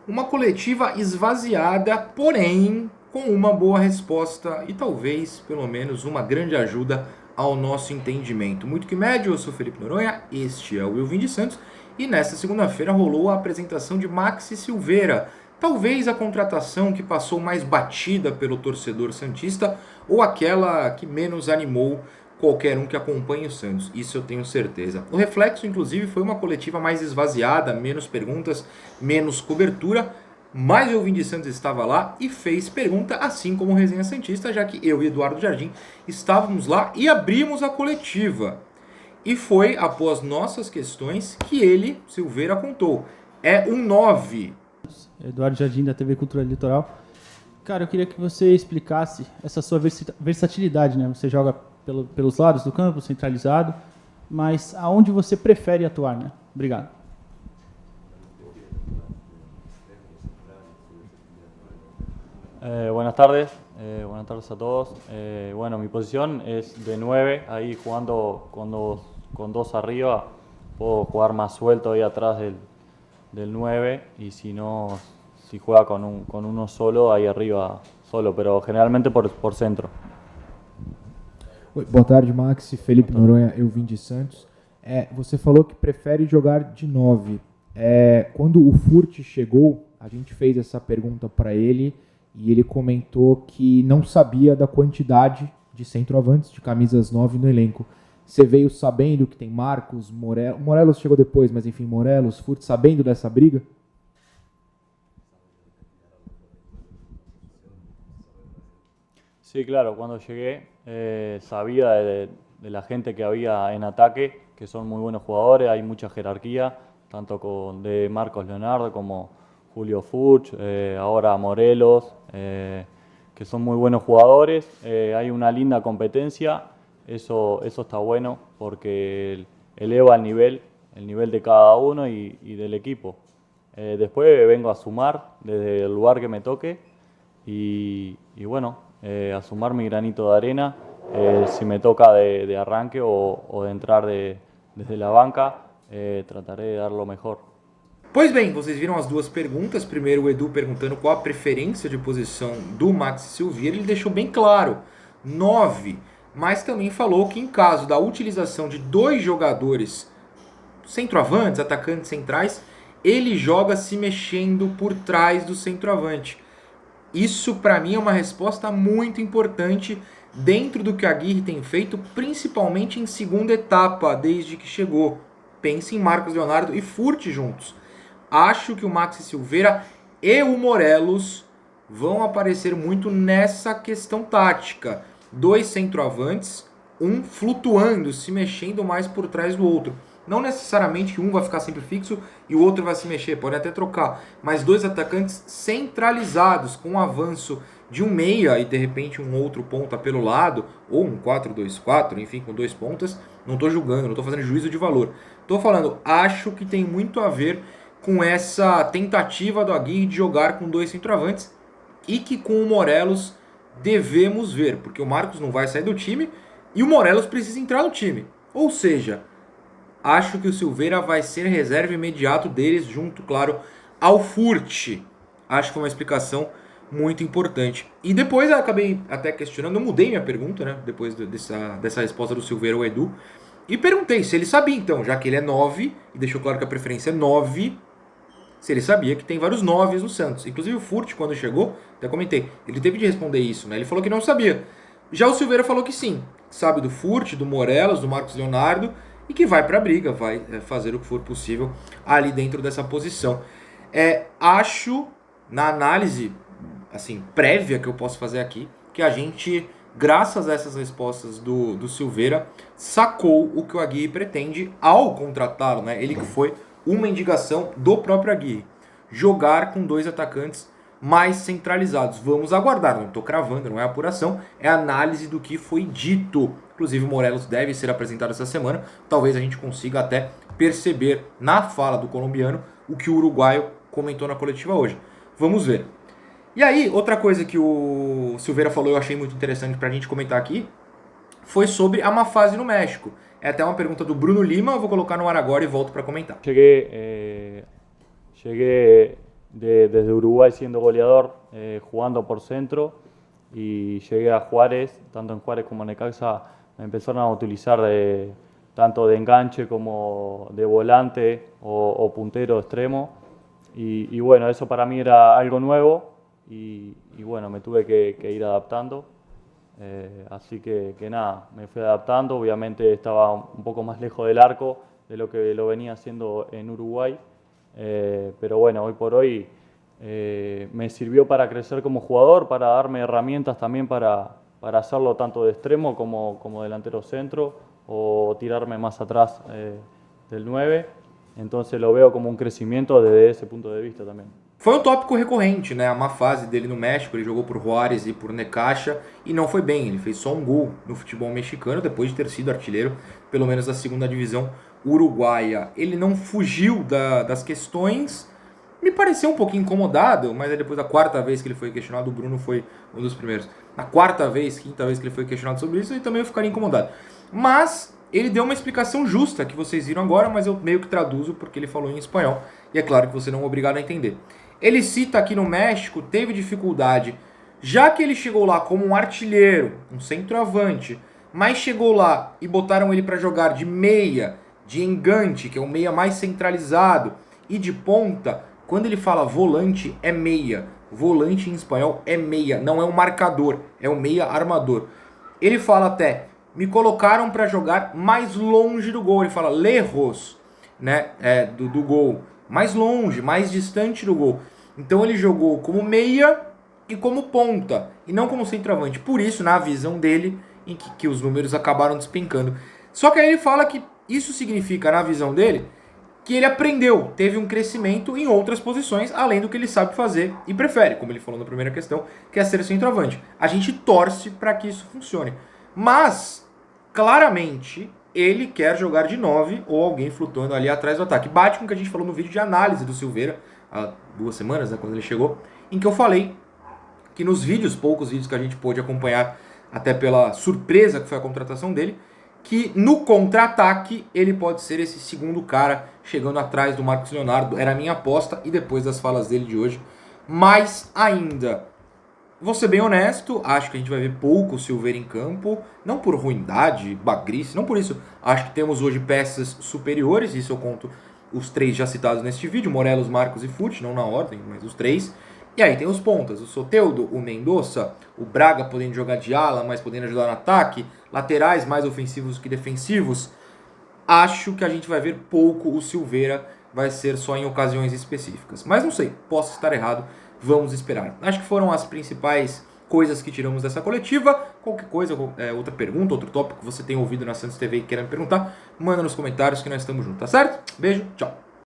Uma coletiva esvaziada, porém com uma boa resposta e talvez, pelo menos, uma grande ajuda ao nosso entendimento. Muito que médio, eu sou Felipe Noronha, este é o Wilvin de Santos e nesta segunda-feira rolou a apresentação de Maxi Silveira, talvez a contratação que passou mais batida pelo torcedor santista ou aquela que menos animou qualquer um que acompanhe o Santos, isso eu tenho certeza. O reflexo, inclusive, foi uma coletiva mais esvaziada, menos perguntas, menos cobertura, mas o Elvin de Santos estava lá e fez pergunta, assim como o Resenha Santista, já que eu e Eduardo Jardim estávamos lá e abrimos a coletiva. E foi após nossas questões que ele, Silveira, contou. É um 9. Eduardo Jardim, da TV Cultura Litoral. Cara, eu queria que você explicasse essa sua versatilidade, né? Você joga pelos lados do campo, centralizado, mas aonde você prefere atuar, né? Obrigado. Buenas tardes a todos. Bueno, mi posición es de 9, ahí jugando con dos arriba, puedo jugar más suelto ahí atrás del 9 y si no, si juega con uno solo, ahí arriba solo, pero generalmente por centro. Oi, boa tarde, Maxi. Felipe Noronha, eu vim de Santos. Você falou que prefere jogar de 9. Quando o Furt chegou, a gente fez essa pergunta para ele e ele comentou que não sabia da quantidade de centroavantes de camisas 9 no elenco. Você veio sabendo que tem Marcos, Morelos chegou depois, mas enfim, Morelos, Furt, sabendo dessa briga? Sí, claro, cuando llegué sabía de la gente que había en ataque, que son muy buenos jugadores, hay mucha jerarquía, tanto de Marcos Leonardo como Julio Furch, ahora Morelos, que son muy buenos jugadores, hay una linda competencia, eso está bueno porque eleva el nivel de cada uno y del equipo. Después vengo a sumar desde el lugar que me toque y bueno, a sumar mi granito de arena, si me toca de arranque o de entrar desde la banca, trataré de dar lo mejor. Pois bem, vocês viram as duas perguntas. Primeiro o Edu perguntando qual a preferência de posição do Maxi Silveira. Ele deixou bem claro, 9. Mas também falou que em caso da utilização de dois jogadores centroavantes, atacantes centrais, ele joga se mexendo por trás do centroavante. Isso para mim é uma resposta muito importante dentro do que a Aguirre tem feito, principalmente em segunda etapa, desde que chegou. Pense em Marcos Leonardo e Furt juntos. Acho que o Maxi Silveira e o Morelos vão aparecer muito nessa questão tática. Dois centroavantes, um flutuando, se mexendo mais por trás do outro. Não necessariamente que um vai ficar sempre fixo e o outro vai se mexer, pode até trocar. Mas dois atacantes centralizados, com o avanço de um meia e de repente um outro ponta pelo lado, ou um 4-2-4, enfim, com dois pontas. Não estou julgando, não estou fazendo juízo de valor. Estou falando, acho que tem muito a ver com essa tentativa do Aguirre de jogar com dois centroavantes e que com o Morelos devemos ver, porque o Marcos não vai sair do time e o Morelos precisa entrar no time. Ou seja, acho que o Silveira vai ser reserva imediato deles, junto, claro, ao Furt. Acho que foi uma explicação muito importante. E depois eu acabei até questionando, eu mudei minha pergunta, né? Depois dessa resposta do Silveira ao Edu. E perguntei se ele sabia, então, já que ele é 9, e deixou claro que a preferência é 9, se ele sabia que tem vários 9 no Santos. Inclusive o Furt, quando chegou, até comentei, ele teve de responder isso, né? Ele falou que não sabia. Já o Silveira falou que sim. Sabe do Furt, do Morelos, do Marcos Leonardo, e que vai para a briga, vai fazer o que for possível ali dentro dessa posição. Acho, na análise assim prévia que eu posso fazer aqui, que a gente, graças a essas respostas do Silveira, sacou o que o Aguirre pretende ao contratá-lo, né? Ele que foi uma indicação do próprio Aguirre, jogar com dois atacantes mais centralizados. Vamos aguardar, não estou cravando, não é apuração, é análise do que foi dito. Inclusive o Morelos deve ser apresentado essa semana, talvez a gente consiga até perceber na fala do colombiano o que o uruguaio comentou na coletiva hoje. Vamos ver. E aí, outra coisa que o Silveira falou, eu achei muito interessante pra gente comentar aqui, foi sobre a má fase no México. É até uma pergunta do Bruno Lima, eu vou colocar no ar agora e volto para comentar. Llegué desde Uruguay siendo goleador, jugando por centro, y llegué a Juárez, tanto en Juárez como en Necaxa, me empezaron a utilizar tanto de enganche como de volante o puntero extremo. Y bueno, eso para mí era algo nuevo y bueno, me tuve que ir adaptando. Así que nada, me fui adaptando. Obviamente estaba un poco más lejos del arco de lo que lo venía haciendo en Uruguay. Pero bueno, hoy por hoy me sirvió para crecer como jugador, para darme herramientas también para hacerlo tanto de extremo como delantero centro o tirarme más atrás del 9. Entonces lo veo como um crescimento desde esse ponto de vista também. Foi um tópico recorrente, né? A má fase dele no México, ele jogou por Juárez e por Necaxa e não foi bem. Ele fez só um gol no futebol mexicano depois de ter sido artilheiro, pelo menos da segunda divisão uruguaia. Ele não fugiu das questões, me pareceu um pouquinho incomodado, mas aí depois da quarta vez que ele foi questionado, o Bruno foi um dos primeiros. Na quarta vez, quinta vez que ele foi questionado sobre isso, ele também eu ficaria incomodado. Mas ele deu uma explicação justa, que vocês viram agora, mas eu meio que traduzo porque ele falou em espanhol, e é claro que você não é obrigado a entender. Ele cita aqui no México, teve dificuldade, já que ele chegou lá como um artilheiro, um centroavante, mas chegou lá e botaram ele para jogar de meia, de engante, que é o meia mais centralizado, e de ponta. Quando ele fala volante, é meia. Volante em espanhol é meia, não é um marcador, é um meia armador. Ele fala até, me colocaram para jogar mais longe do gol. Ele fala lejos, né, do gol. Mais longe, mais distante do gol. Então ele jogou como meia e como ponta, e não como centroavante. Por isso, na visão dele, em que os números acabaram despencando. Só que aí ele fala que isso significa, na visão dele, que ele aprendeu, teve um crescimento em outras posições, além do que ele sabe fazer e prefere, como ele falou na primeira questão, que é ser centroavante. A gente torce para que isso funcione. Mas, claramente, ele quer jogar de 9 ou alguém flutuando ali atrás do ataque. Bate com o que a gente falou no vídeo de análise do Silveira, há 2 semanas, né, quando ele chegou, em que eu falei que nos vídeos, poucos vídeos que a gente pôde acompanhar, até pela surpresa que foi a contratação dele, que no contra-ataque ele pode ser esse segundo cara chegando atrás do Marcos Leonardo. Era a minha aposta, e depois das falas dele de hoje, mais ainda. Vou ser bem honesto, acho que a gente vai ver pouco o Silveira em campo, não por ruindade, bagrice, não por isso. Acho que temos hoje peças superiores, isso eu conto os 3 já citados neste vídeo, Morelos, Marcos e Furt, não na ordem, mas os 3. E aí tem os pontas, o Soteldo, o Mendoza, o Braga podendo jogar de ala, mas podendo ajudar no ataque, laterais mais ofensivos que defensivos. Acho que a gente vai ver pouco o Silveira, vai ser só em ocasiões específicas. Mas não sei, posso estar errado. Vamos esperar. Acho que foram as principais coisas que tiramos dessa coletiva. Qualquer coisa, outra pergunta, outro tópico que você tem ouvido na Santos TV e queira me perguntar, manda nos comentários que nós estamos juntos, tá certo? Beijo, tchau.